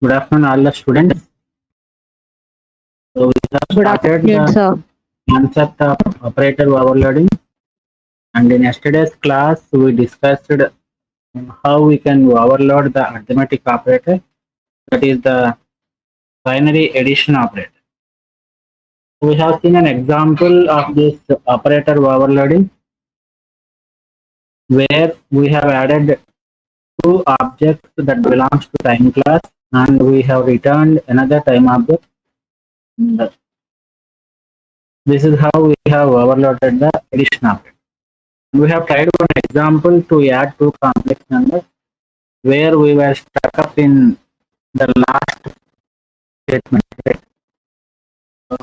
Good afternoon, all the students. So we have Good started afternoon, the sir. concept of operator overloading, and in yesterday's class we discussed how we can overload the arithmetic operator, that is the binary addition operator. We have seen an example of this operator overloading where we have added two objects that belongs to time class and we have returned another time object. This is how we have overloaded the addition operator. We have tried one example to add two complex numbers where we were stuck up in the last statement. Right? So,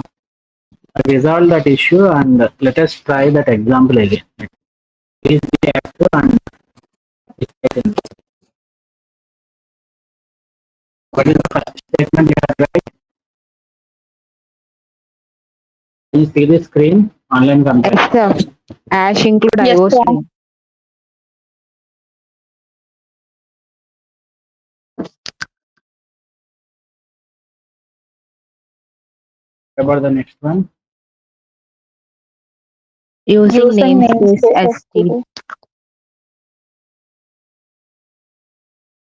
I resolve that issue and let us try that example again. Please be active and participate in this. What is the first statement you have tried? Can you see the screen? Online computer. Yes, sir. Ash include Yes, IO sir. stream. What about the next one? Using namespace namespace STD.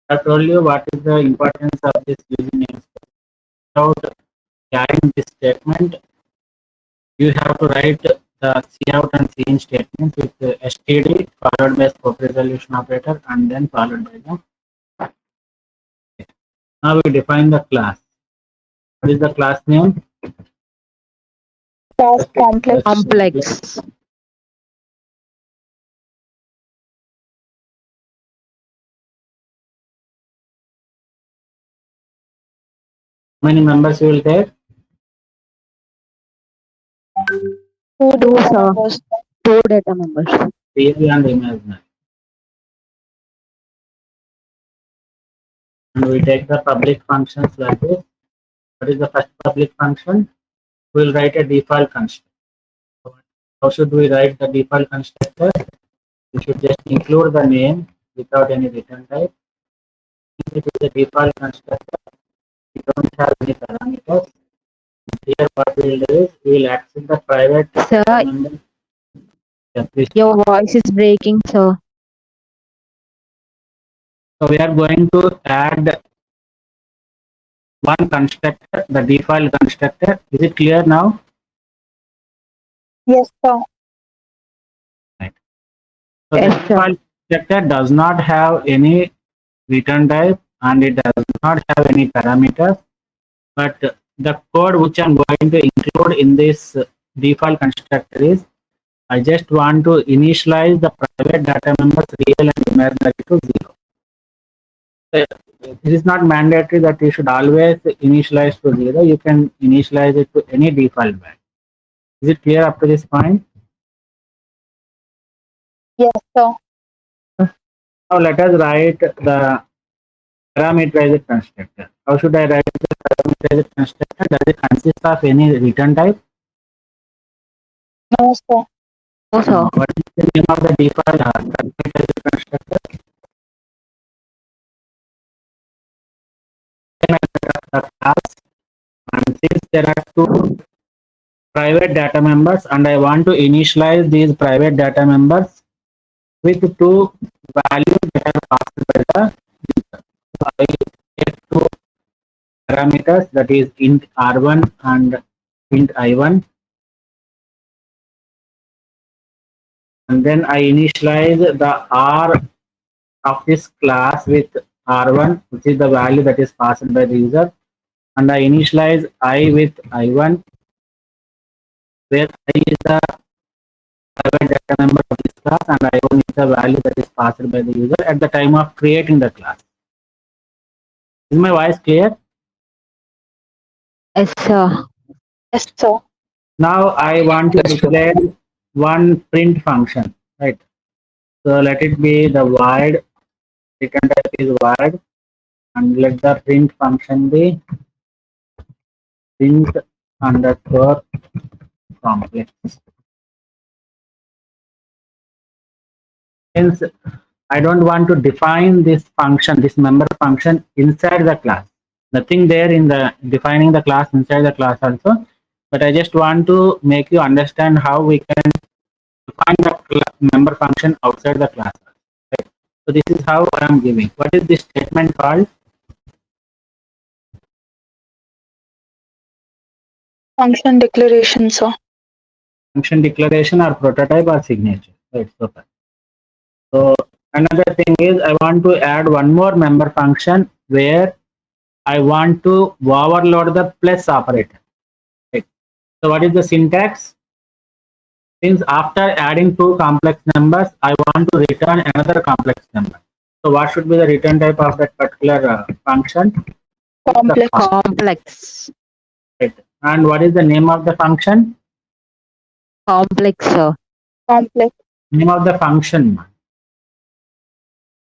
I told you what is the importance of this using namespace. Without carrying this statement, you have to write the cout and cin statement with the std followed by scope resolution operator and then followed by the. Now we define the class. What is the class name? Class complex. Complex. How many members you will take? Two Two, data sir. members. Two data members. Real and imaginary. And we take the public functions like this. What is the first public function? We will write a default constructor. How should we write the default constructor? We should just include the name without any return type. If it is a default constructor, we don't have any parameters. Here what we will do is we will access the private Sir, member. Yeah, please. your voice is breaking, sir. So we are going to add one constructor, the default constructor. Is it clear now? Yes, sir. Right. So Yes, the sir. default constructor does not have any return type and it does not have any parameters. But the code which I'm going to include in this default constructor is I just want to initialize the private data members real and imaginary to 0. It is not mandatory that you should always initialize to 0. You can initialize it to any default value. Is it clear up to this point? Yes, sir. Now let us write the parameterized constructor. How should I write the parameterized constructor? Does it consist of any return type? No, sir. No, sir. What is the name of the default parameterized constructor? The class, and since there are two private data members and I want to initialize these private data members with two values that are passed by the user. So I take two parameters, that is int r1 and int i1, and then I initialize the r of this class with r1, which is the value that is passed by the user, and I initialize I with I1, where I is the private data member of this class and I1 is the value that is passed by the user at the time of creating the class. Is my voice clear? Yes, sir. Yes, sir. Now I want to declare one print function, right? So let it be the void, return type is void, and let the print function be print underscore complex. Since I don't want to define this function, this member function inside the class, nothing there in the defining the class inside the class also, but I just want to make you understand how we can define the member function outside the class. Right? So this is how I am giving. What is this statement called? Function declaration, sir. Function declaration or prototype or signature. Right. So another thing is I want to add one more member function where I want to overload the plus operator. Right. So what is the syntax? Since after adding two complex numbers, I want to return another complex number. So what should be the return type of that particular function? Complex. Complex. Right. And what is the name of the function? Complex, sir. Complex. Name of the function.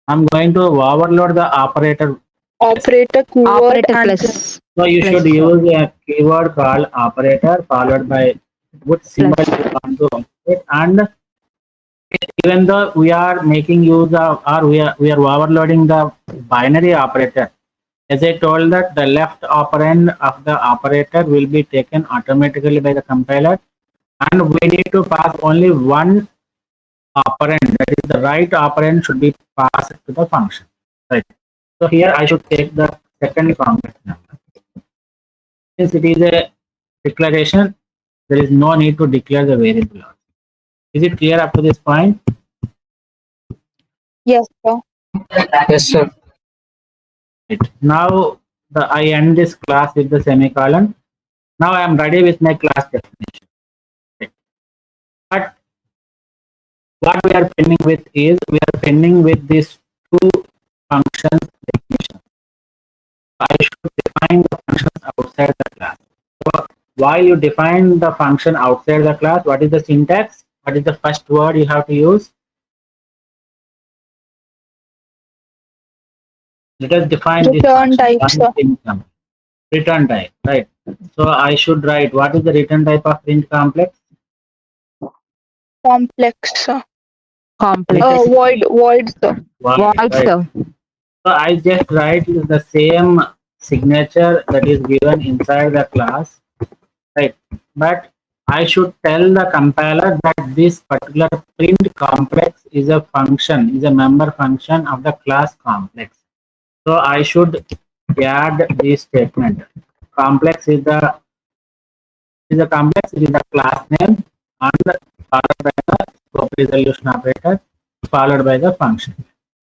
I'm going to overload the operator. Operator, keyword, Operator and plus. So you Plus, should sir. use a keyword called operator followed by what symbol you want to it. And even though we are making use of or we are overloading the binary operator, as I told that the left operand of the operator will be taken automatically by the compiler, and we need to pass only one operand, that is the right operand should be passed to the function. Right. So here I should take the second complex number. Since it is a declaration, there is no need to declare the variable. Is it clear up to this point? yes, sir. Yes, sir. Right. Now I end this class with the semicolon. Now I am ready with my class definition. Right. But what we are pending with is we are pending with these two functions definition. I should define the functions outside the class. So while you define the function outside the class, what is the syntax? What is the first word you have to use? Let us define this Return function. type, sir. Print complex. Return type, right? So I should write what is the return type of print complex? Complex, sir. Complex. Void, sir. Void, Right. sir. So I just write the same signature that is given inside the class, right? But I should tell the compiler that this particular print complex is a function, is a member function of the class complex. So I should add this statement. Complex is the complex, it is the class name, and followed by the scope resolution operator, followed by the function.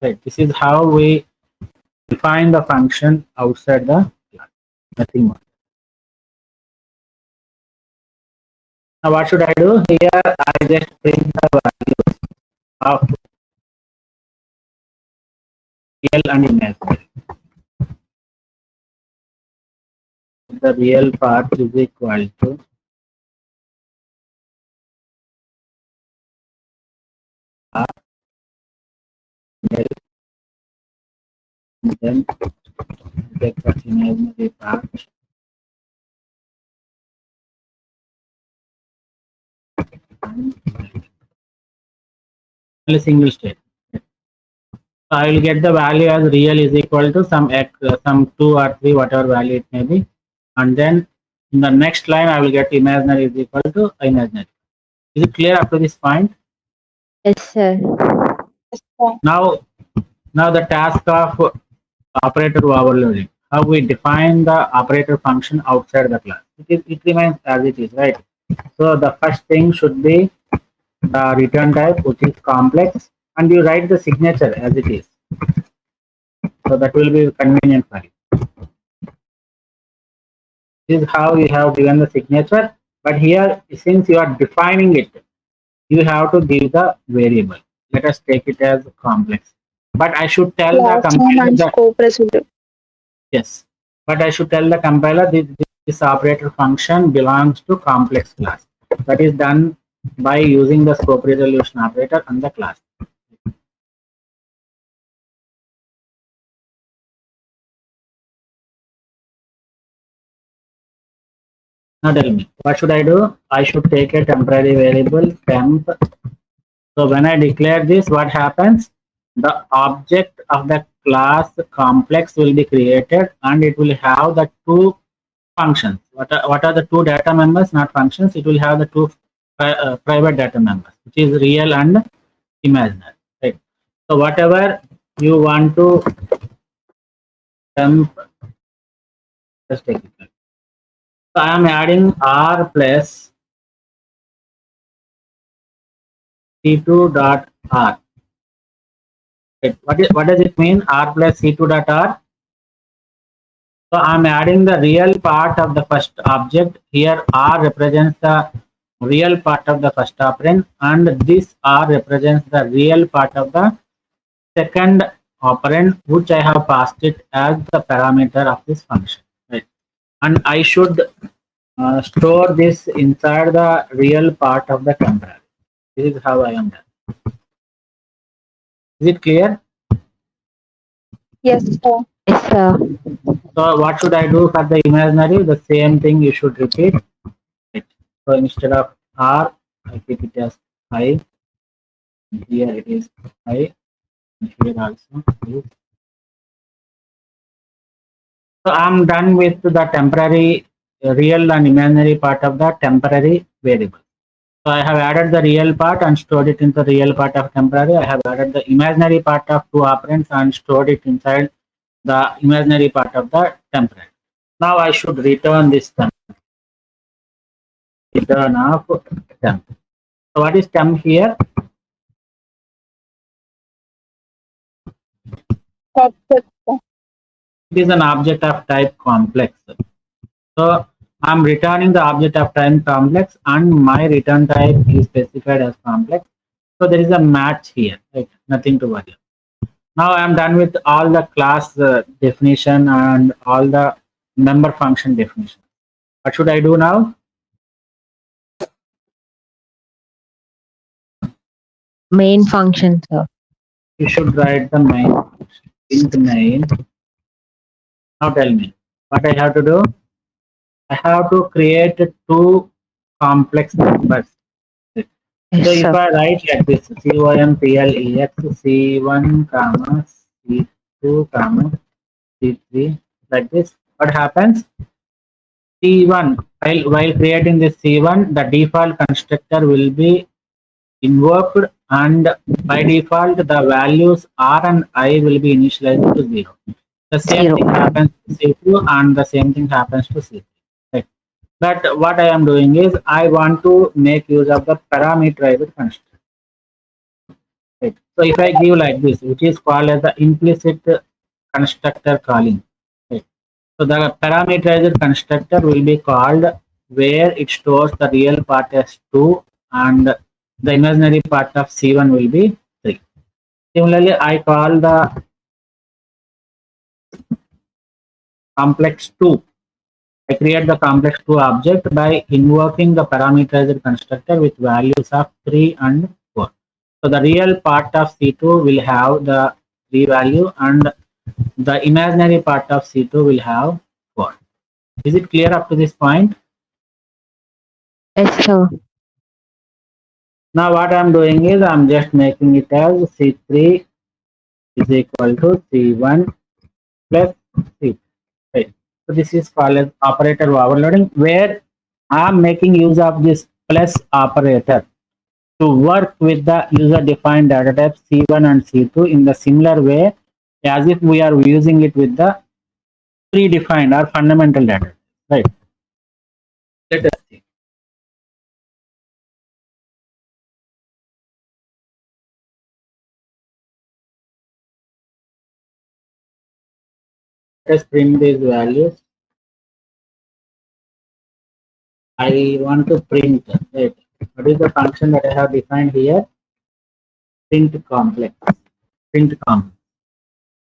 Right. This is how we define the function outside the class. Nothing more. Now what should I do? Here I just print the values of real and imaginary. The real part is equal to R, then take the imaginary part. A single state. So I will get the value as real is equal to some x, some 2 or 3, whatever value it may be, and then in the next line I will get imaginary is equal to imaginary. Is it clear up to this point? Yes, sir. Yes, sir. Now the task of operator overloading. How we define the operator function outside the class. It remains as it is, right? So the first thing should be the return type, which is complex, and you write the signature as it is. So that will be convenient for you. This is how you have given the signature, but here since you are defining it, you have to give the variable. Let us take it as complex. But I should tell the Class name compiler and that scope resolution. yes. But I should tell the compiler this operator function belongs to complex class. That is done by using the scope resolution operator on the class. Now tell me, what should I do? I should take a temporary variable temp. So when I declare this, what happens? The object of the class complex will be created, and it will have the two functions. What are the two data members, not functions? It will have the two private data members, which is real and imaginary. Right. So whatever you want to dump, just take it. So I am adding R plus C2 dot R. Right. What does it mean? R plus C2 dot R. So I'm adding the real part of the first object. Here R represents the real part of the first operand, and this R represents the real part of the second operand, which I have passed it as the parameter of this function. Right. And I should store this inside the real part of the temporary. This is how I am done. Is it clear? Yes, sir. Yes, sir. So what should I do for the imaginary? The same thing you should repeat. Right. So instead of R, I keep it as I. Here it is I. And here also is. So I'm done with the temporary, real and imaginary part of the temporary variable. So I have added the real part and stored it in the real part of temporary. I have added the imaginary part of two operands and stored it inside the imaginary part of the temporary. Now I should return this temp. Return of temp. So what is temp here? Object, sir. It is an object of type complex. So I'm returning the object of type complex, and my return type is specified as complex. So there is a match here, right? Nothing to worry. Now I am done with all the class definition and all the member function definition. What should I do now? Main function, sir. You should write the main function. Int main. Now tell me what I have to do. I have to create two complex numbers. So Yes, if sir. I write like this, COMPLEX C1 comma C2 comma C3 like this, what happens? C1, while creating this C1, the default constructor will be invoked, and by default the values R and I will be initialized to 0. The same Zero. thing happens to C2 and the same thing happens to C3. Right. But what I am doing is I want to make use of the parameterized constructor. Right. So if I give like this, which is called as the implicit constructor calling. Right. So the parameterized constructor will be called where it stores the real part as 2 and the imaginary part of C1 will be 3. Similarly, I call the complex 2. I create the complex 2 object by invoking the parameterized constructor with values of 3 and 4. So the real part of C2 will have the 3 value, and the imaginary part of C2 will have 4. Is it clear up to this point? Yes, sir. Now what I am doing is I am just making it as C3 is equal to C1 plus C2. Right. So this is called as operator overloading, where I am making use of this plus operator to work with the user defined data type C1 and C2 in the similar way as if we are using it with the predefined or fundamental data. Right. Let us see. Let us print these values. I want to print. Right. What is the function that I have defined here? Print complex. Print complex.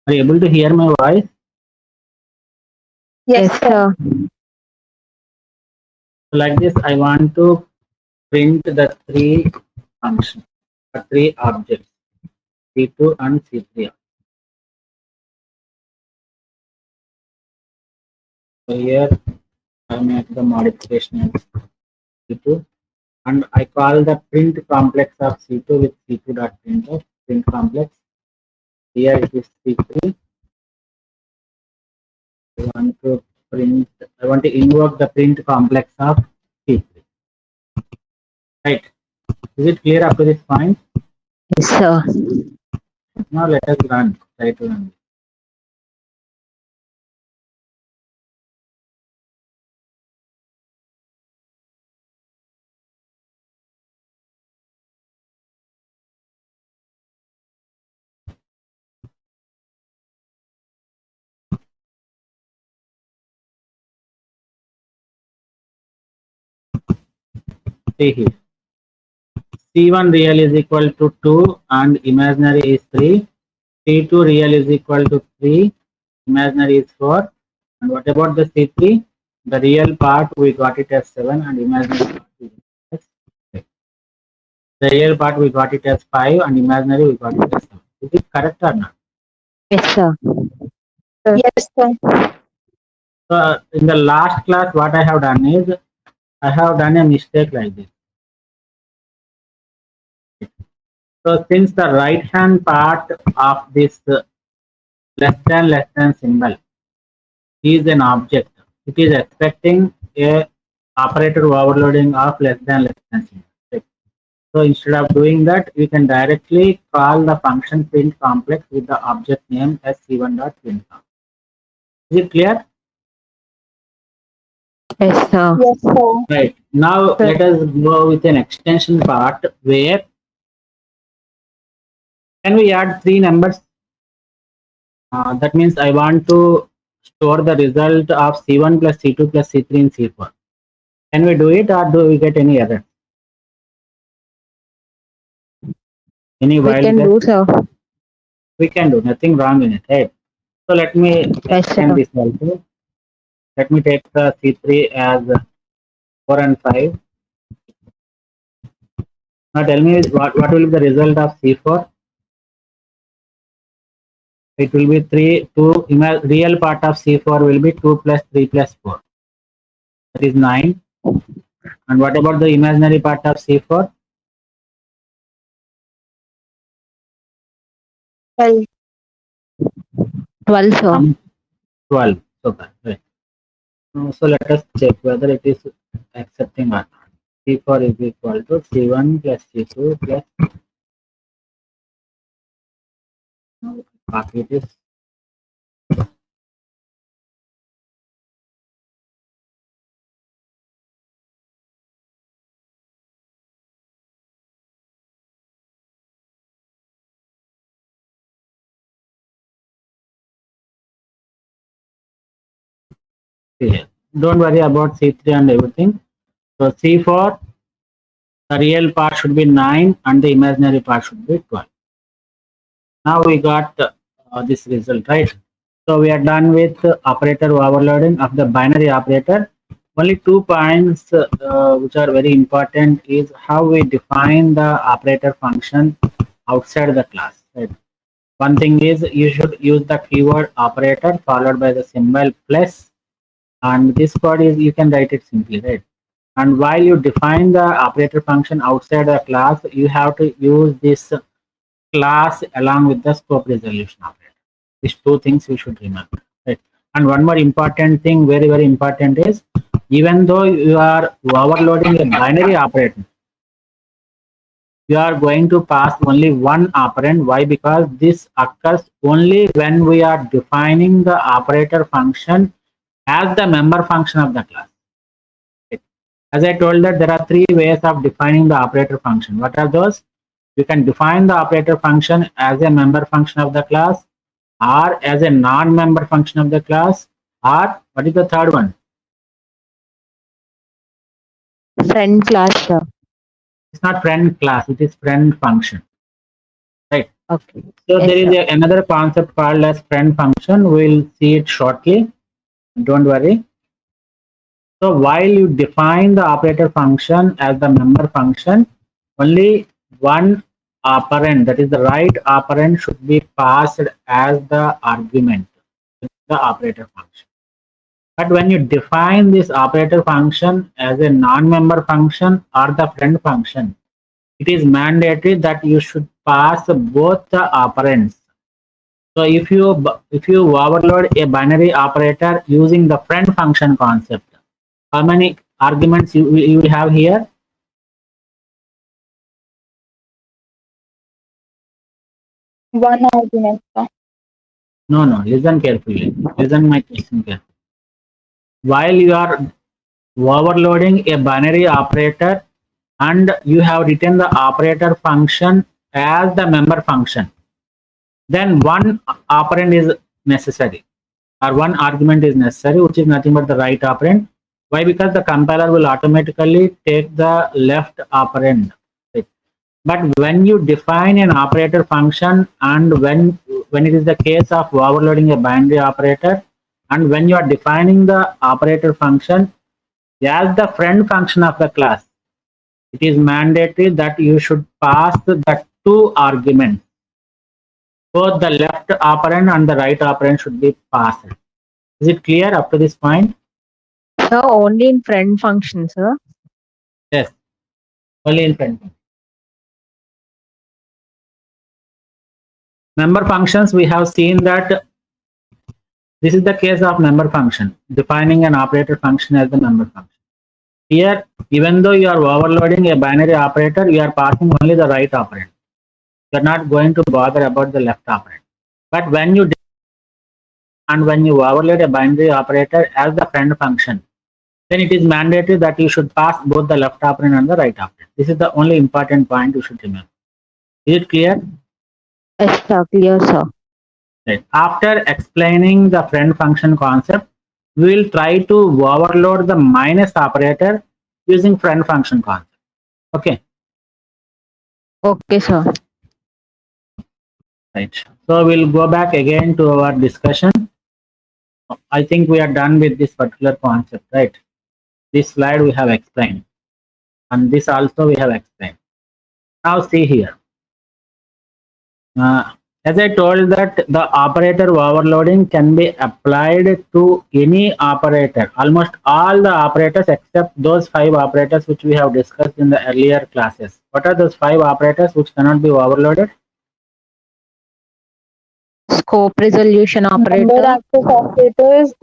Are you able to hear my voice? Yes, Yes, sir. sir. Like this, I want to print the three functions, the three objects, C2 and C3. So here I make the modification as C2, and I call the print complex of C2 with C2 dot print complex. Here it is C3, want to print, I want to invoke the print complex of C3. Right. Is it clear up to this point? Yes, sir. Now let us run. Try to run. See here. C1 real is equal to 2 and imaginary is 3. C2 real is equal to 3, imaginary is 4. And what about the C3? The real part we got it as 7 and imaginary part we got it as 6. The real part we got it as 5 and imaginary we got it as 7. Is it correct or not? Yes, sir. Yes, sir. So in the last class what I have done is I have done a mistake like this. So since the right hand part of this less than symbol is an object, it is expecting a operator overloading of less than symbol. Right? So instead of doing that, we can directly call the function print complex with the object name as c1.print. Is it clear? Yes, sir. Yes, sir. Right. Now Sir. let us go with an extension part where can we add 3 numbers? That means I want to store the result of C1 plus C2 plus C3 in C4. Can we do it or do we get any error? Any We wild can guess? do, sir. We can do, nothing wrong in it, right? So let me Yes, extend sir. this also. Let me take the C3 as 4 and 5. Now tell me what will be the result of C4? It will be 3, 2, real part of C4 will be 2 plus 3 plus 4. That is 9. And what about the imaginary part of C4? Well, 12, sir. 12. Okay, right. So let us check whether it is accepting or not. C4 is equal to C1 plus C2 plus copy this. Here. Don't worry about C3 and everything. So C4, the real part should be 9 and the imaginary part should be 12. Now we got this result, right? So we are done with operator overloading of the binary operator. Only 2 points which are very important is how we define the operator function outside the class. Right? One thing is you should use the keyword operator followed by the symbol plus, and this part is you can write it simply, right? And while you define the operator function outside the class, you have to use this class along with the scope resolution operator. These 2 things you should remember, right? And one more important thing, very important is, even though you are overloading a binary operator, you are going to pass only one operand. Why? Because this occurs only when we are defining the operator function as the member function of the class. As I told that there are 3 ways of defining the operator function. What are those? You can define the operator function as a member function of the class, or as a non-member function of the class, or what is the third one? Friend class, sir. It's not friend class, it is friend function, right? Okay. So Yes, there is sir. another concept called as friend function. We'll see it shortly. Don't worry. So while you define the operator function as the member function, only one operand, that is the right operand, should be passed as the argument in the operator function. But when you define this operator function as a non-member function or the friend function, it is mandatory that you should pass both the operands So if you overload a binary operator using the friend function concept, how many arguments you will have here? One argument, sir. No, listen carefully. Listen my question carefully. While you are overloading a binary operator and you have written the operator function as the member function, then one operand is necessary, or one argument is necessary, which is nothing but the right operand. Why? Because the compiler will automatically take the left operand. Right? But when you define an operator function, and when it is the case of overloading a binary operator, and when you are defining the operator function as the friend function of the class, it is mandatory that you should pass the two arguments. Both the left operand and the right operand should be passed. Is it clear up to this point? Sir, only in friend function, sir. Yes, only in friend function. Member functions, we have seen that this is the case of member function, defining an operator function as the member function. Here, even though you are overloading a binary operator, you are passing only the right operand. You are not going to bother about the left operand. But when you overload a binary operator as the friend function, then it is mandatory that you should pass both the left operand and the right operand. This is the only important point you should remember. Is it clear? Yes, sir. Clear, sir. Right. After explaining the friend function concept, we will try to overload the minus operator using friend function concept. Okay. Okay, sir. Right. So we'll go back again to our discussion. I think we are done with this particular concept, right? This slide we have explained, and this also we have explained. Now see here. As I told that the operator overloading can be applied to any operator, almost all the operators except those 5 operators which we have discussed in the earlier classes. What are those 5 operators which cannot be overloaded? Scope resolution Member operator, access operators,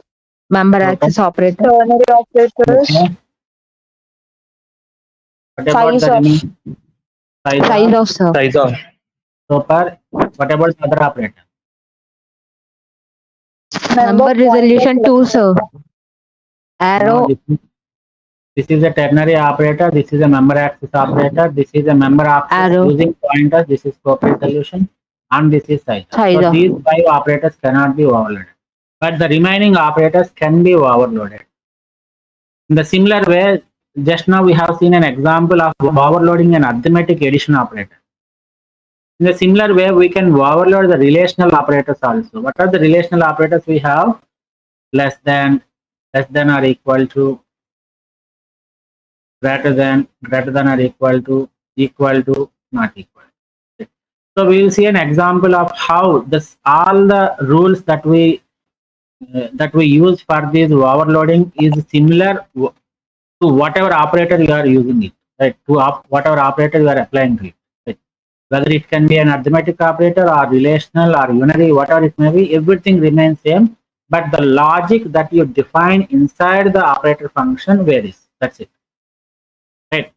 member access operator, ternary operators, Okay. What about Size the of- remaining? size of, sir. Size of. Super. What about the other operator? Number resolution 2, sir. Arrow, No, this is a ternary operator. This is a member access operator. This is a member access Arrow. using pointers. This is scope resolution, and this is size. Size So of. these 5 operators cannot be overloaded, but the remaining operators can be overloaded. In the similar way, just now we have seen an example of overloading an arithmetic addition operator. In a similar way, we can overload the relational operators also. What are the relational operators we have? Less than or equal to, greater than or equal to, not equal. So we will see an example of how this all the rules that we use for this overloading is similar to whatever operator you are using it, right? To whatever operator you are applying to it. Right? Whether it can be an arithmetic operator or relational or unary, whatever it may be, everything remains same, but the logic that you define inside the operator function varies. That's it. Right.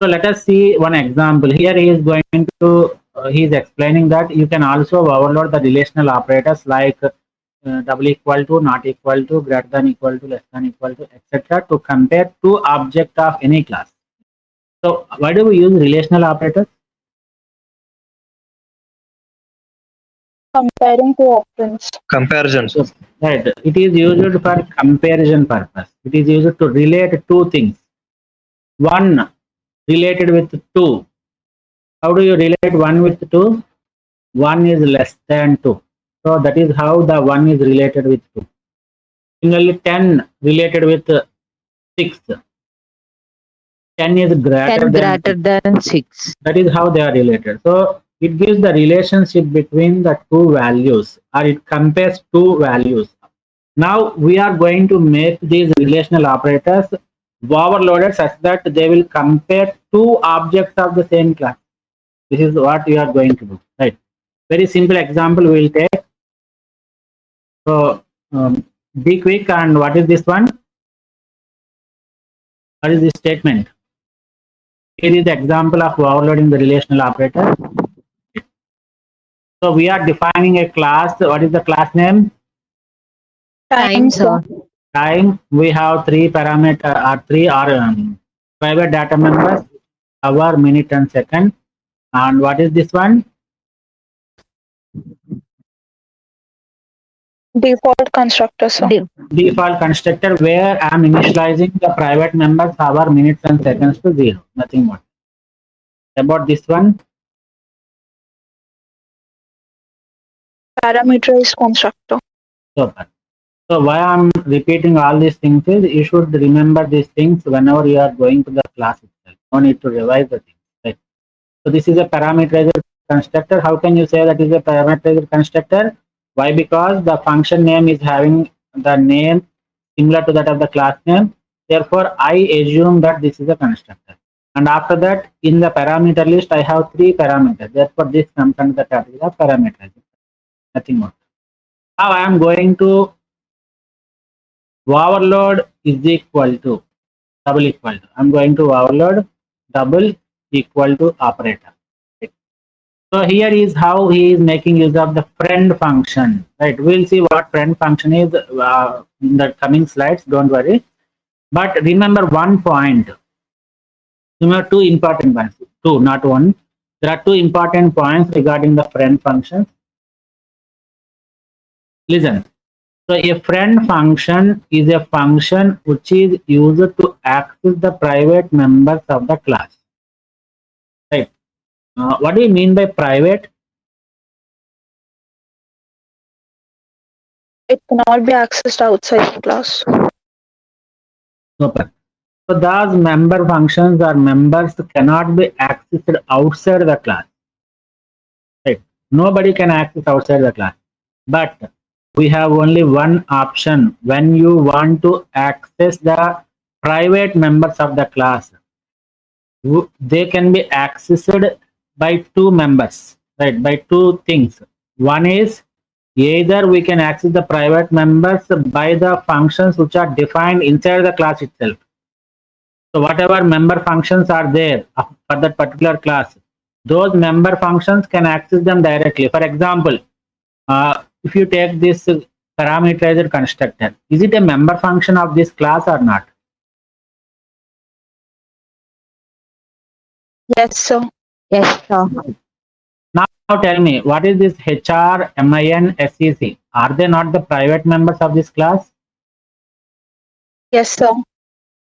So let us see one example. Here he is going to, he is explaining that you can also overload the relational operators like double equal to, not equal to, greater than equal to, less than equal to, etc. to compare two objects of any class. So why do we use relational operators? comparing two operands. Comparisons. Right. It is used for comparison purpose. It is used to relate two things. One related with two. How do you relate one with two? One is less than two. So that is how the one is related with two. Similarly, 10 related with 6. 10 is 10 greater than 6. That is how they are related. So it gives the relationship between the two values, or it compares two values. Now we are going to make these relational operators overloaded such that they will compare two objects of the same class. This is what we are going to do, right? Very simple example we will take. So be quick. And what is this one? What is this statement? Here is the example of overloading the relational operator. So we are defining a class. What is the class name? Time, sir. Time. We have three parameter or three private data members: hour, minute, and second. And what is this one? Default constructor, sir. Default constructor, where I am initializing the private members, hour, minutes, and seconds to 0. Nothing more. About this one, Parameterized constructor. super. So why I'm repeating all these things is you should remember these things whenever you are going to the class itself. No need to revise the things. Right? So this is a parameterized constructor. How can you say that is a parameterized constructor? Why? Because the function name is having the name similar to that of the class name. Therefore, I assume that this is a constructor. And after that, in the parameter list, I have three parameters. Therefore, this comes under the category of parameters. Nothing more. Now I am going to overload is equal to double equal to. I'm going to overload double equal to operator. Right. So here is how he is making use of the friend function. Right. We'll see what friend function is in the coming slides. Don't worry. But remember one point. Remember two important points. Two, not one. There are two important points regarding the friend function. Listen. So a friend function is a function which is used to access the private members of the class. Right. What do you mean by private? It cannot be accessed outside the class. Super. So those member functions or members cannot be accessed outside the class. Right. Nobody can access outside the class. But we have only one option when you want to access the private members of the class. They can be accessed by two members, right? By two things. One is either we can access the private members by the functions which are defined inside the class itself. So whatever member functions are there for that particular class, those member functions can access them directly. For example, if you take this parameterized constructor, is it a member function of this class or not? Yes, sir. Yes, sir. Now tell me, what is this HR, MIN, SEC? Are they not the private members of this class? Yes, sir.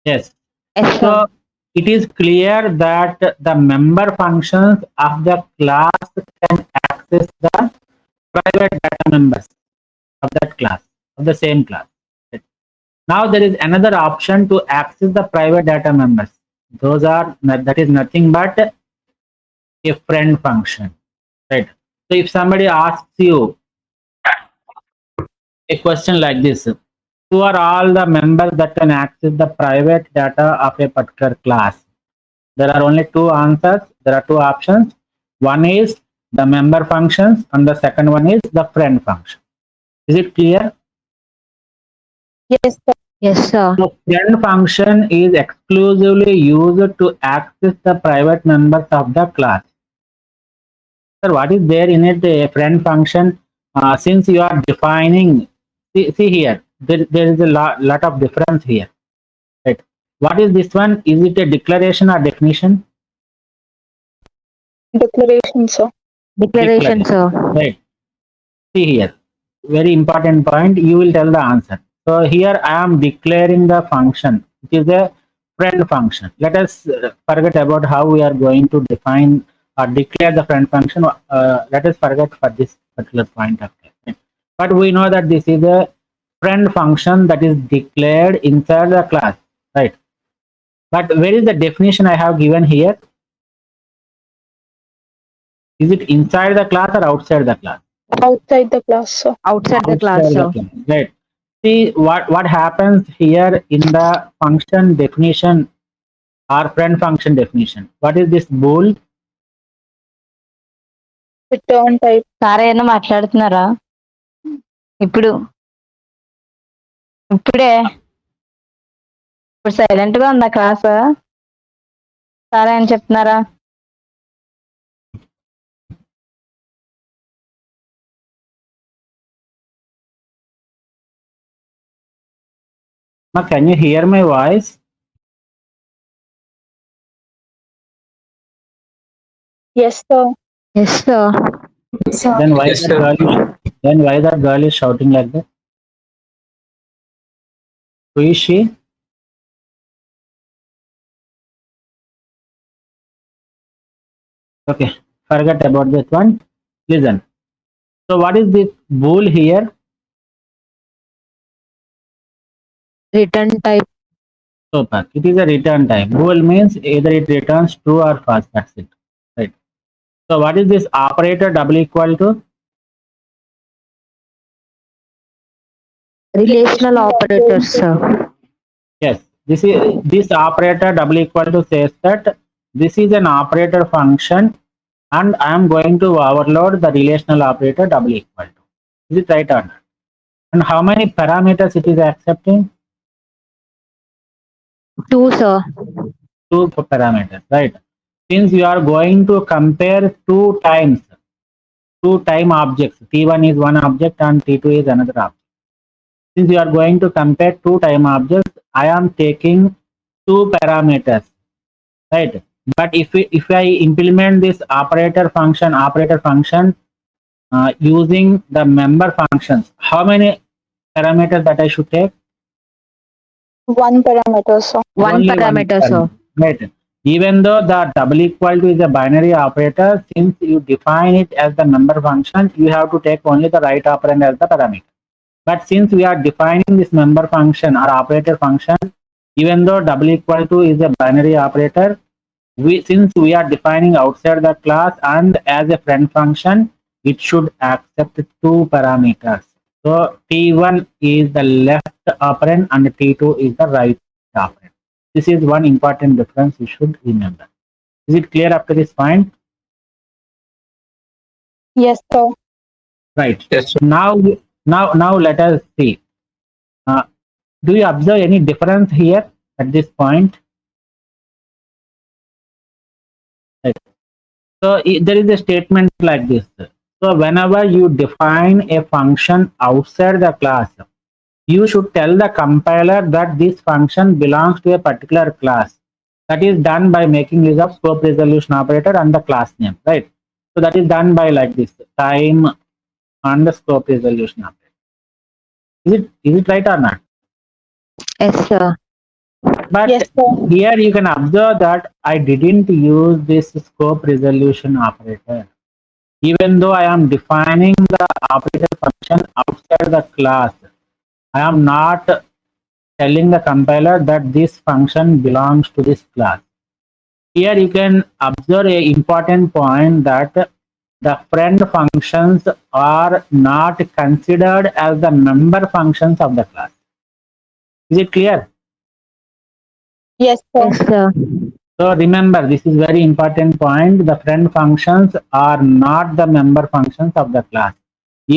Yes. Yes, sir. So it is clear that the member functions of the class can access the private data members of that class, of the same class. Now there is another option to access the private data members. Those are, that is nothing but a friend function, right? So if somebody asks you a question like this, who are all the members that can access the private data of a particular class? There are only two answers. There are two options. One is the member functions and the second one is the friend function. Is it clear? Yes, sir. Yes, sir. So friend function is exclusively used to access the private members of the class. Sir, what is there in it, a friend function? Since you are defining, see here, there is a lot of difference here. Right. What is this one? Is it a declaration or definition? Declaration, sir. Declaration, sir. Right. See here, very important point. You will tell the answer. So here I am declaring the function, which is a friend function. Let us forget about how we are going to define or declare the friend function. Let us forget for this particular point of time. But we know that this is a friend function that is declared inside the class, right? But where is the definition I have given here? Is it inside the class or outside the class? Outside the class, sir. Outside the class, Outside sir. the class. Right. See what happens here in the function definition or friend function definition. What is this bool? Return type. Sir ఏమన్నా మాట్లాడుతున్నారా ఇప్పుడు ఇప్పుడే ఇప్పుడు silent గా ఉందా class? సారా ఏం చెప్తున్నారా? Ma, can you hear my voice? Yes, sir. Yes sir. Then why Yes, that sir. girl is, then why that girl is shouting like that? Who is she? Okay, forget about this one. Listen. So what is this bool here? Return type. Super. It is a return type. Bool means either it returns true or false. That's it. Right. So what is this operator double equal to? Relational operators sir. Yes. This operator double equal to says that this is an operator function and I am going to overload the relational operator double equal to. Is it right or not? And how many parameters it is accepting? 2 sir. 2 parameters, right? Since you are going to compare two time objects, T1 is one object and T2 is another object. Since you are going to compare two time objects, I am taking 2 parameters, right? But if I implement this operator function using the member functions, how many parameters that I should take? One parameter, sir. One Only parameter, sir. Right. Even though the double equal to is a binary operator, since you define it as the member function, you have to take only the right operand as the parameter. But since we are defining this member function or operator function, even though double equal to is a binary operator, since we are defining outside the class and as a friend function, it should accept 2 parameters. So T1 is the left operand and T2 is the right operand. This is one important difference you should remember. Is it clear up to this point? Yes, sir. Right. Yes, sir. Now let us see. Do you observe any difference here at this point? Right. So there is a statement like this. So whenever you define a function outside the class, you should tell the compiler that this function belongs to a particular class. That is done by making use of scope resolution operator and the class name, right? So that is done by like this, time and the scope resolution operator. Is it right or not? Yes sir. But Yes, sir. here you can observe that I didn't use this scope resolution operator. Even though I am defining the operator function outside the class, I am not telling the compiler that this function belongs to this class. Here you can observe a important point that the friend functions are not considered as the member functions of the class. Is it clear? Yes, sir. Yes sir. So remember, this is very important point. The friend functions are not the member functions of the class.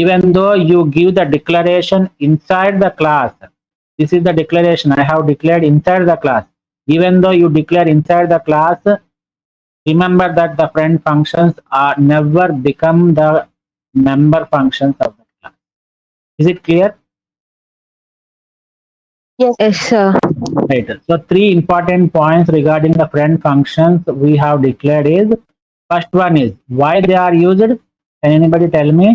Even though you give the declaration inside the class, this is the declaration I have declared inside the class. Even though you declare inside the class, remember that the friend functions are never become the member functions of the class. Is it clear? Yes. Yes sir. Right. So 3 important points regarding the friend functions we have declared is, first one is why they are used. Can anybody tell me?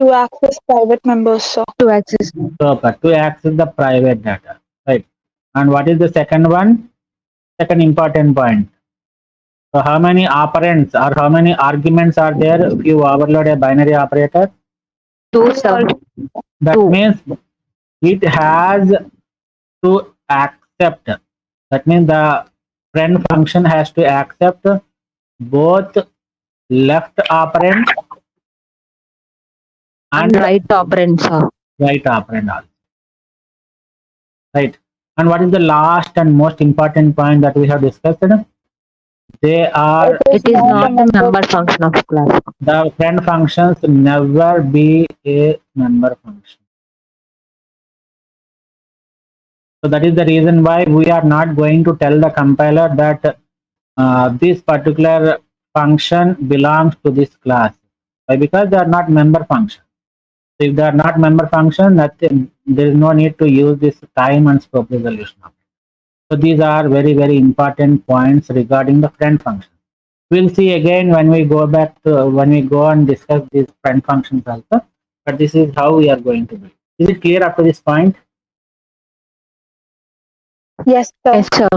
To access private members, sir. To access. Super. To access the private data. Right. And what is the second one? Second important point. So how many operands or how many arguments are there if you overload a binary operator? 2 sir. That 2. means it has to accept. That means the friend function has to accept both left operand and and right operant sir. right operand also. Right. And what is the last and most important point that we have discussed? They are, it is not the member function of class. the friend functions never be a member function. So that is the reason why we are not going to tell the compiler that this particular function belongs to this class. Why? Because they are not member function. So if they are not member function, nothing, there is no need to use this time and scope resolution. So these are very, very important points regarding the friend function. We'll see again when we go back to when we go and discuss these friend functions also. But this is how we are going to do. Is it clear up to this point? Yes, sir. Yes, sir.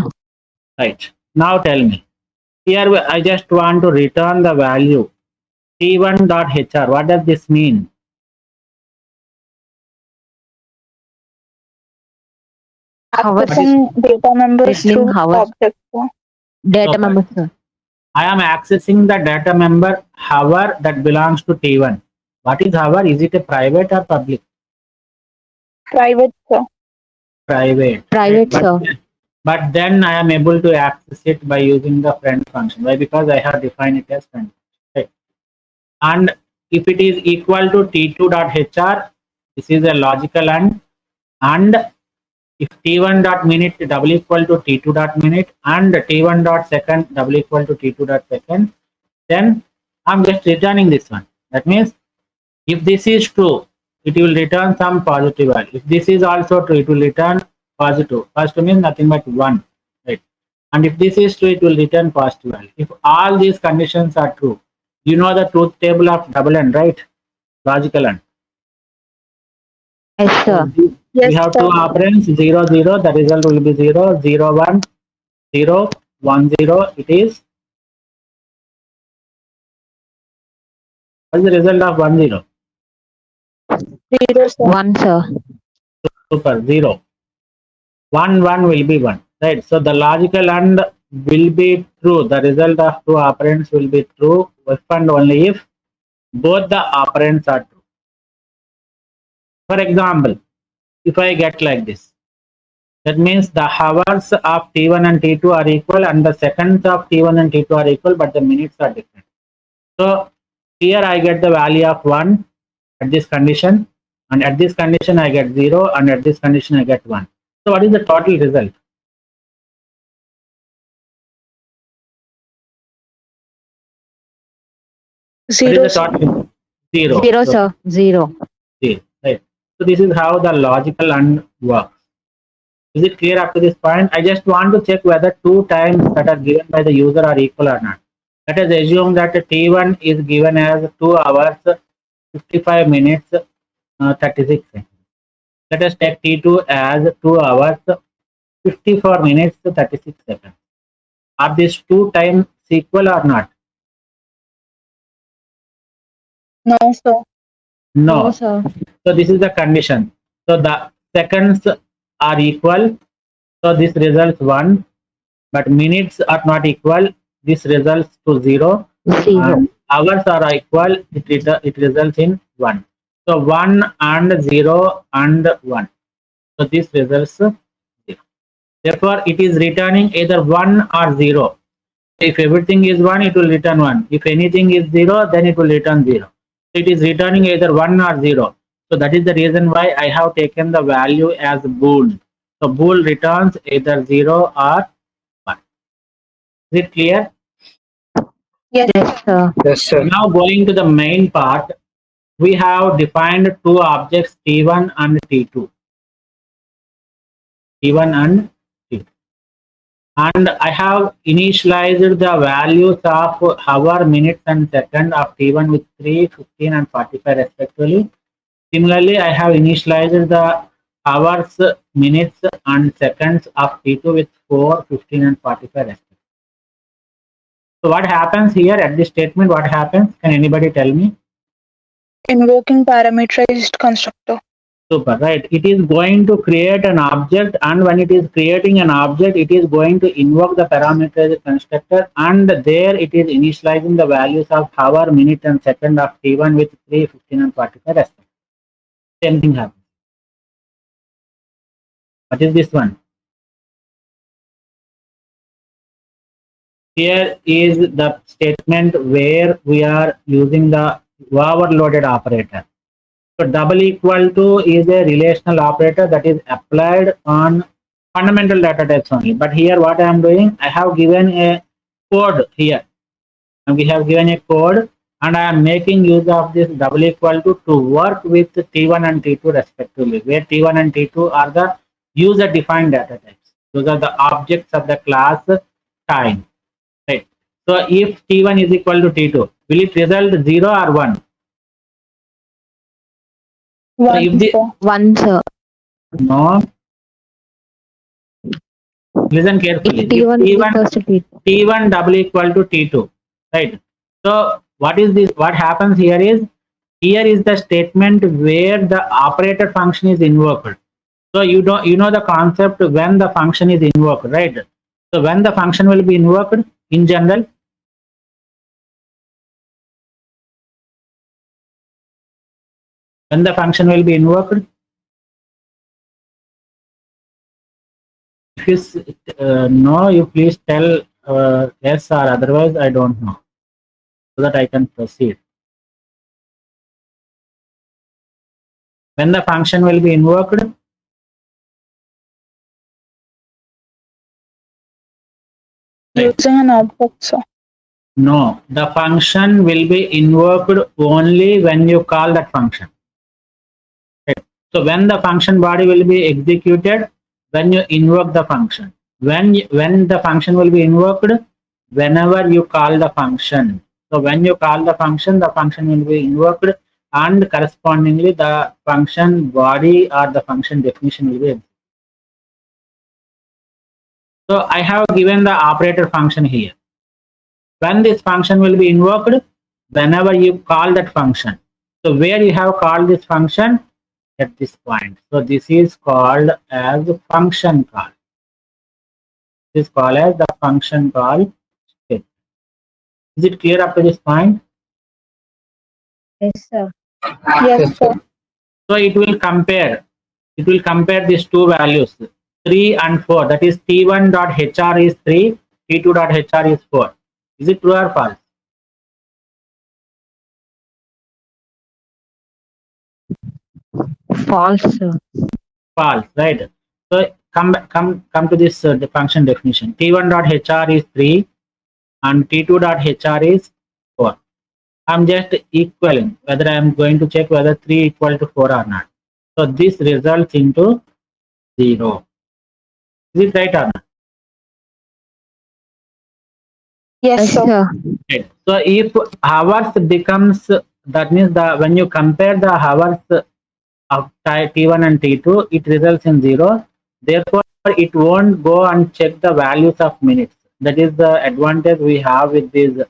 Right. Now tell me. Here I just want to return the value t1.hr. What does this mean? Accessing data members Returning through hours. objects, sir. Data Okay. member, sir. I am accessing the data member hour that belongs to T1. What is hour? Is it a private or public? Private, sir. Private. Private, But, sir. but then I am able to access it by using the friend function. Why? Because I have defined it as friend. Right. And if it is equal to t2.hr, this is a logical and if t1.minute double equal to t2.minute and t1.second double equal to t2.second, then I'm just returning this one. That means if this is true, it will return some positive value. If this is also true, it will return positive. Positive means nothing but 1, right? And if this is true, it will return positive value. If all these conditions are true, you know the truth table of double AND, right? Logical AND. Yes, sir. Yes, We have sir. two operands 0 0, the result will be 0 0 1 0 1 0. It is, what is the result of 1 0? 0, sir. 1, sir. Super, 0 1 1 will be 1, right? So the logical AND will be true. The result of two operands will be true if and only if both the operands are true. For example, if I get like this, that means the hours of T1 and T2 are equal and the seconds of T1 and T2 are equal, but the minutes are different. So here I get the value of 1 at this condition, and at this condition I get 0, and at this condition I get 1. So what is the total result? What 0, is the sir. total? 0. 0, sir. 0. 0. Right. So this is how the logical AND works. Is it clear up to this point? I just want to check whether two times that are given by the user are equal or not. Let us assume that T1 is given as 2 hours 55 minutes 36 seconds. Let us take T2 as 2 hours 54 minutes 36 seconds. Are these two times equal or not? No, sir. No. No, sir. So this is the condition. So the seconds are equal. So this results 1. But minutes are not equal. This results to 0. 0. And hours are equal. It results in 1. So 1 and 0 and 1. So this results 0. Therefore, it is returning either 1 or 0. If everything is 1, it will return 1. If anything is 0, then it will return 0. So it is returning either 1 or 0. So that is the reason why I have taken the value as bool. So bool returns either 0 or 1. Is it clear? Yes, Yes, sir. Yes, sir. Now going to the main part, we have defined two objects T1 and T2. T1 and T2. And I have initialized the values of hour, minutes and second of T1 with 3, 15 and 45 respectively. Similarly, I have initialized the hours, minutes and seconds of T2 with 4, 15 and 45 respectively. So what happens here at this statement? What happens? Can anybody tell me? invoking parameterized constructor. Super, right? It is going to create an object, and when it is creating an object, it is going to invoke the parameterized constructor, and there it is initializing the values of hour, minute, and second of T1 with 3, 15, and 45 respectively. Same thing happens. What is this one? Here is the statement where we are using the overloaded operator. So double equal to is a relational operator that is applied on fundamental data types only. But here what I am doing, I have given a code here. And we have given a code and I am making use of this double equal to work with T1 and T2 respectively, where T1 and T2 are the user defined data types. Those are the objects of the class time. Right. So if T1 is equal to T2, will it result 0 or 1? So One, if the, sir. 1, sir. no, listen carefully. If T1 is equals to T2. T1 double equal to T2, right? So what is this? What happens here is the statement where the operator function is invoked. So you know the concept when the function is invoked, right? So when the function will be invoked in general, when the function will be invoked. If you know, you please tell yes or otherwise I don't know, so that I can proceed. When the function will be invoked, Using an object, sir. no, the function will be invoked only when you call that function. Right. So when the function body will be executed, when you invoke the function. When the function will be invoked, whenever you call the function. So when you call the function will be invoked, and correspondingly the function body or the function definition will be executed. So I have given the operator function here. When this function will be invoked, whenever you call that function. So where you have called this function, at this point. So this is called as function call. This is called as the function call statement. Is it clear up to this point? Yes, sir. Yes, sir. So it will compare these two values, 3 and 4. That is T1.hr is 3, T2.hr is 4. Is it true or false? False, sir. False, right? So come to this the function definition. T1.hr is 3 and T2.hr is 4. I'm just equaling whether I'm going to check whether 3 equal to 4 or not. So this results into 0. Is it right or not? Yes, Yes, sir. sir. Right. So if hours becomes, that means when you compare the hours of T1 and T2, it results in 0. Therefore, it won't go and check the values of minutes. That is the advantage we have with these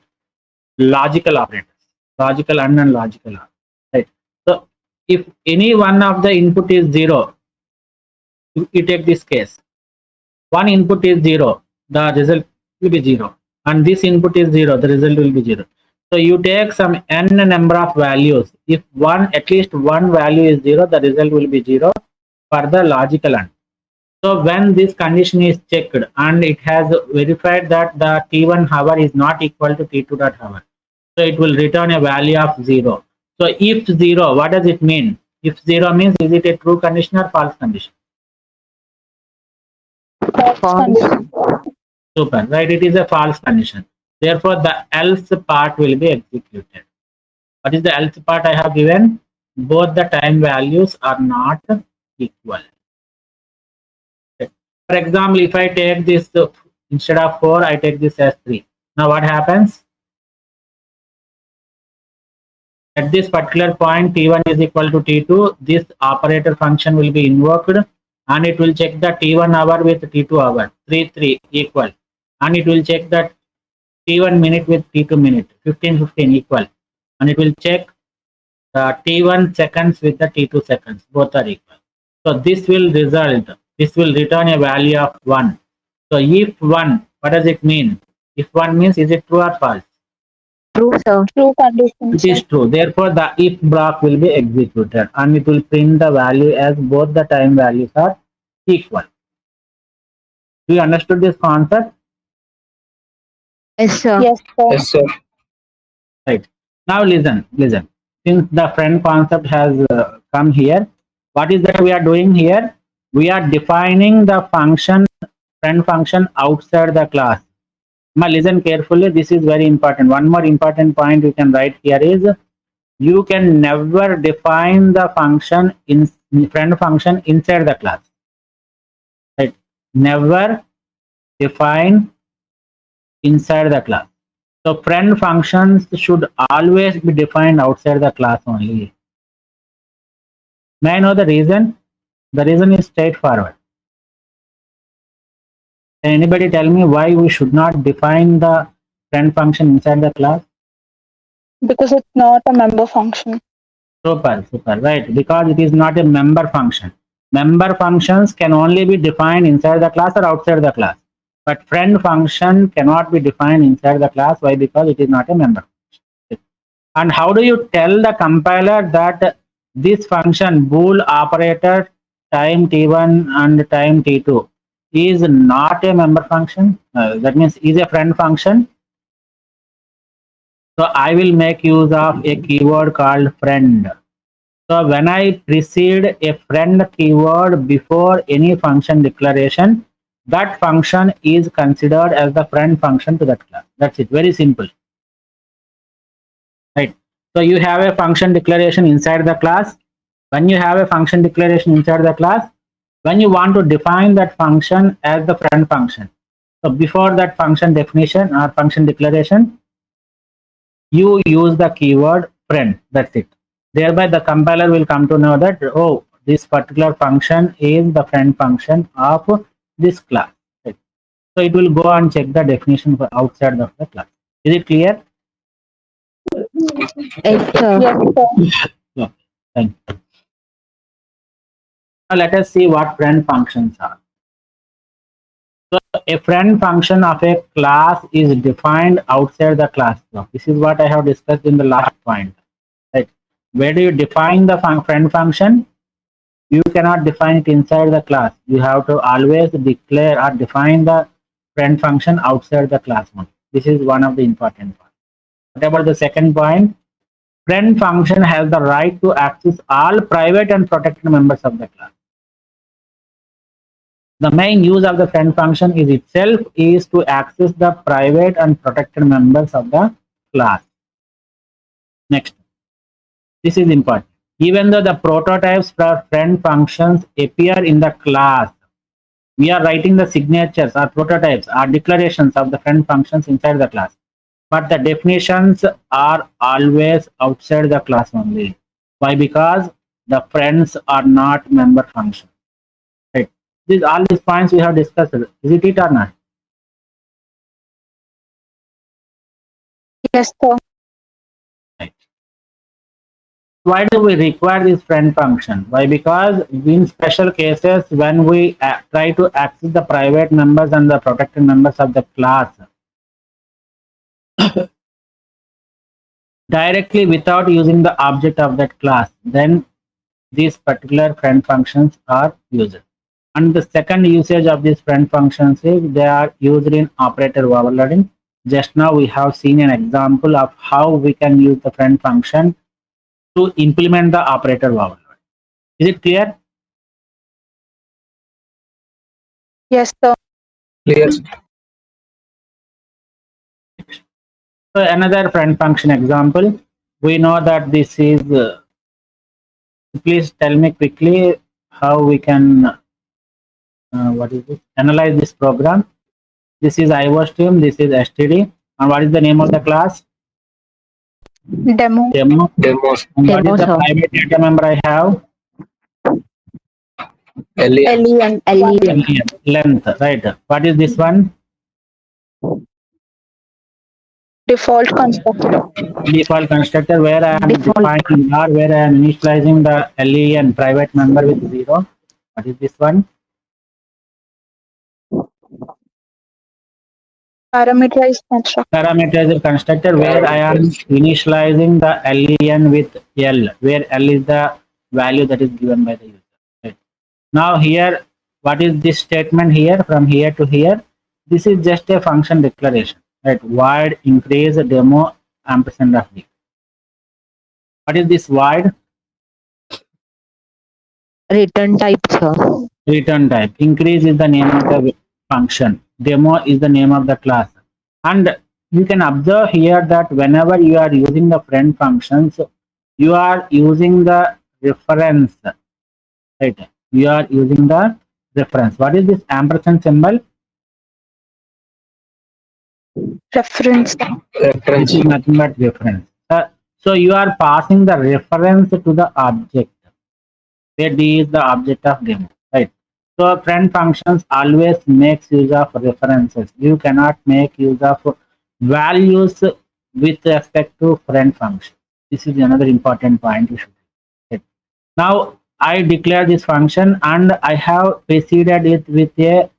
logical operators, logical and non-logical. Right. So if any one of the input is 0, you take this case. One input is 0, the result will be 0. And this input is 0, the result will be 0. So you take some n number of values. If at least one value is 0, the result will be 0 for the logical AND. So when this condition is checked and it has verified that the T1 hour is not equal to T2 hour, so it will return a value of 0. So if 0, what does it mean? If 0 means, is it a true condition or false condition? False False. condition. Super, right? It is a false condition. Therefore, the else part will be executed. What is the else part I have given? Both the time values are not equal. For example, if I take this instead of 4, I take this as 3. Now what happens? At this particular point, T1 is equal to T2. This operator function will be invoked and it will check the T1 hour with T2 hour. 3 equal. And it will check that T1 minute with T2 minute. 15 equal. And it will check the T1 seconds with the T2 seconds. Both are equal. So this will return a value of 1. So if 1, what does it mean? If 1 means, is it true or false? True, sir. True condition, It sir. is true. Therefore, the if block will be executed and it will print the value as both the time values are equal. Do you understood this concept? Yes, sir. Yes, sir. Yes, sir. Right. Now listen. Since the friend concept has come here, what is that we are doing here? we are defining the function, friend function outside the class. Now listen carefully, this is very important. One more important point you can write here is, you can never define the function in friend function inside the class. Right? Never define inside the class. So friend functions should always be defined outside the class only. May I know the reason? The reason is straightforward. Can anybody tell me why we should not define the friend function inside the class? Because it's not a member function. Super, super, right. Because it is not a member function. Member functions can only be defined inside the class or outside the class. But friend function cannot be defined inside the class. Why? Because it is not a member function. And how do you tell the compiler that this function bool operator time t1 and time t2 is not a member function? That means is a friend function. So I will make use of a keyword called friend. So when I precede a friend keyword before any function declaration, that function is considered as the friend function to that class. That's it. Very simple. Right. So you have a function declaration inside the class. When you have a function declaration inside the class, when you want to define that function as the friend function, so before that function definition or function declaration, you use the keyword friend. That's it. Thereby the compiler will come to know that, oh, this particular function is the friend function of this class. Right. So it will go and check the definition for outside of the class. Is it clear? Yes, sir. Yes, sir. Yeah. Thank you. Now let us see what friend functions are. So a friend function of a class is defined outside the class block. This is what I have discussed in the last point. Right. Where do you define the friend function? You cannot define it inside the class. You have to always declare or define the friend function outside the class one. This is one of the important points. What about the second point? Friend function has the right to access all private and protected members of the class. The main use of the friend function is itself is to access the private and protected members of the class. Next. This is important. Even though the prototypes for friend functions appear in the class, we are writing the signatures or prototypes or declarations of the friend functions inside the class. But the definitions are always outside the class only. Why? Because the friends are not member functions. Right. All these points we have discussed. Is it or not? Yes, sir. Right. Why do we require this friend function? Why? Because in special cases, when we try to access the private members and the protected members of the class directly without using the object of that class, then these particular friend functions are used. And the second usage of these friend functions is they are used in operator overloading. Just now we have seen an example of how we can use the friend function to implement the operator overload. Is it clear? Yes, sir. Clear. So another friend function example, we know that this is, please tell me quickly how we can, what is this? Analyze this program. This is IOStream, this is STD, and what is the name of the class? Demo. Demo. Demos. And what Demo, is the sir. private data member I have? LEN. LEN. LEN. Length, right. What is this one? Default constructor. Default constructor, where I am Default. defining or where I am initializing the LEN private member with 0. What is this one? Parameterized constructor. Parameterized constructor, where I am initializing the LEN with L, where L is the value that is given by the user. Right. Now here, what is this statement here from here to here? This is just a function declaration, right? Void increase demo ampersand of d. What is this void? Return type, sir. return type. Increase is the name of the function. Demo is the name of the class. And you can observe here that whenever you are using the friend functions, you are using the reference. Right? You are using the reference. What is this ampersand symbol? Reference. Which is nothing but reference. So you are passing the reference to the object, where D is the object of demo, right? So friend functions always makes use of references. You cannot make use of values with respect to friend function. This is another important point you should get. Now I declare this function and I have preceded it with a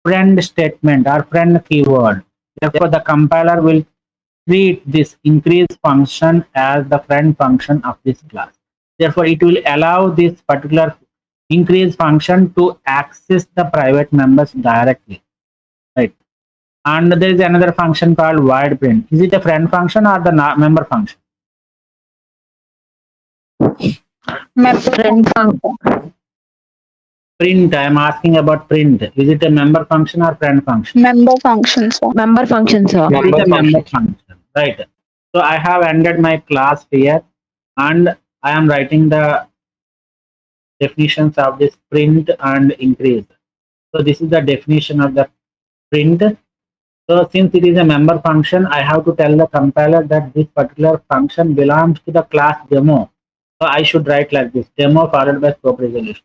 friend statement or friend keyword. Therefore, the compiler will treat this increase function as the friend function of this class. Therefore, it will allow this particular increase function to access the private members directly, right? And there is another function called void print. Is it a friend function or the member function? Friend function. Print, I am asking about print. Is it a member function or friend function? Member function, sir. Member function, sir. It is a member function, right? So I have ended my class here and I am writing the definitions of this print and increase. So this is the definition of the print. So since it is a member function, I have to tell the compiler that this particular function belongs to the class demo. So I should write like this: demo followed by scope resolution.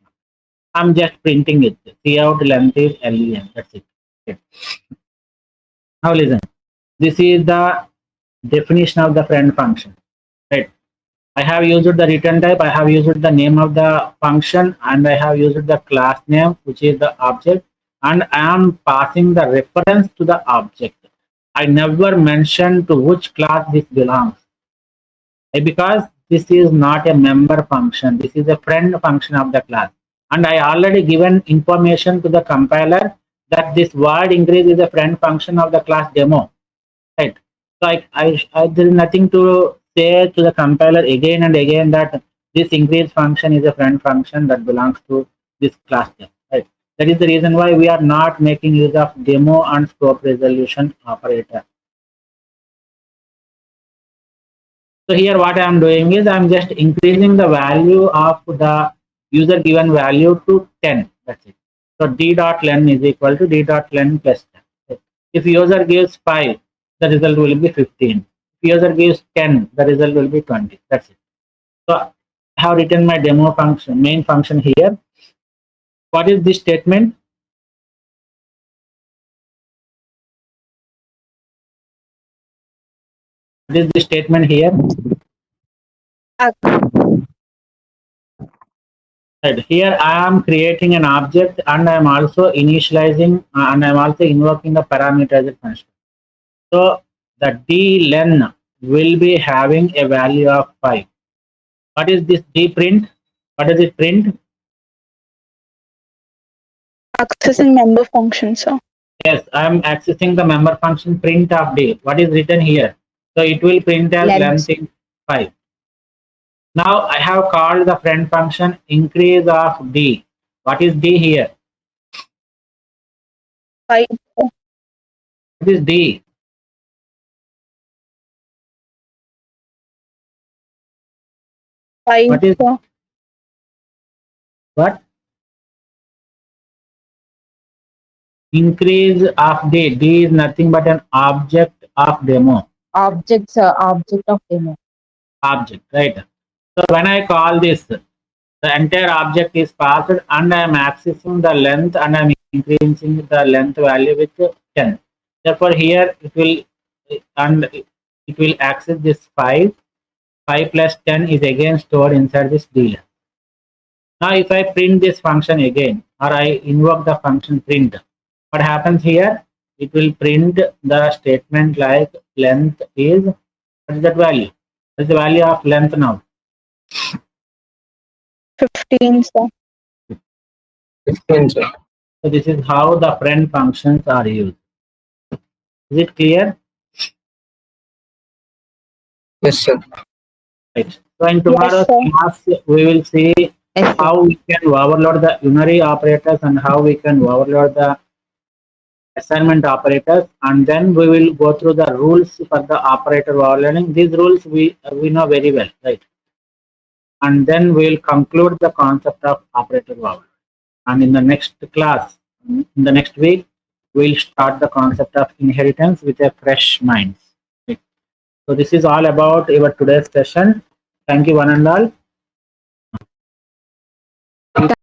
I'm just printing it. Cout length is len. That's it. Okay. Now listen. This is the definition of the friend function. Right. I have used the return type. I have used the name of the function, and I have used the class name, which is the object, and I am passing the reference to the object. I never mentioned to which class this belongs. Because this is not a member function. This is a friend function of the class. And I already given information to the compiler that this word increase is a friend function of the class demo. Right. So there is nothing to say to the compiler again and again that this increase function is a friend function that belongs to this class demo. Right. That is the reason why we are not making use of demo and scope resolution operator. So here what I am doing is I am just increasing the value of the user given value to 10. That's it. So d.len is equal to d.len plus 10. If user gives 5, the result will be 15. If user gives 10, the result will be 20. That's it. So I have written my demo function, main function here. What is this statement? What is the statement here? Right. Here I am creating an object and I am also initializing and I am also invoking the parameterized function. So the dlen will be having a value of 5. What is this dprint? What does it print? Accessing member function, sir. Yes, I am accessing the member function print of d. What is written here? So it will print as length in 5. Now I have called the friend function increase of d. What is d here? 5. What is d? What is what? Increase of d. D is nothing but an object of demo. Object, sir. Object of demo. Object, right? So when I call this, the entire object is passed and I am accessing the length and I am increasing the length value with 10. Therefore here it will access this 5. 5 plus 10 is again stored inside this d length. Now if I print this function again or I invoke the function print, what happens here? It will print the statement like length is, what is that value? What is the value of length now? 15, sir. 15, sir. So this is how the friend functions are used. Is it clear? Yes, sir. Right. So in tomorrow's Yes, class, we will see Yes, sir. how we can overload the unary operators and how we can overload the assignment operators, and then we will go through the rules for the operator overloading. These rules we know very well, right? And then we will conclude the concept of operator overloading. And in the next class, in the next week, we'll start the concept of inheritance with a fresh mind. Right? So this is all about our today's session. Thank you one and all.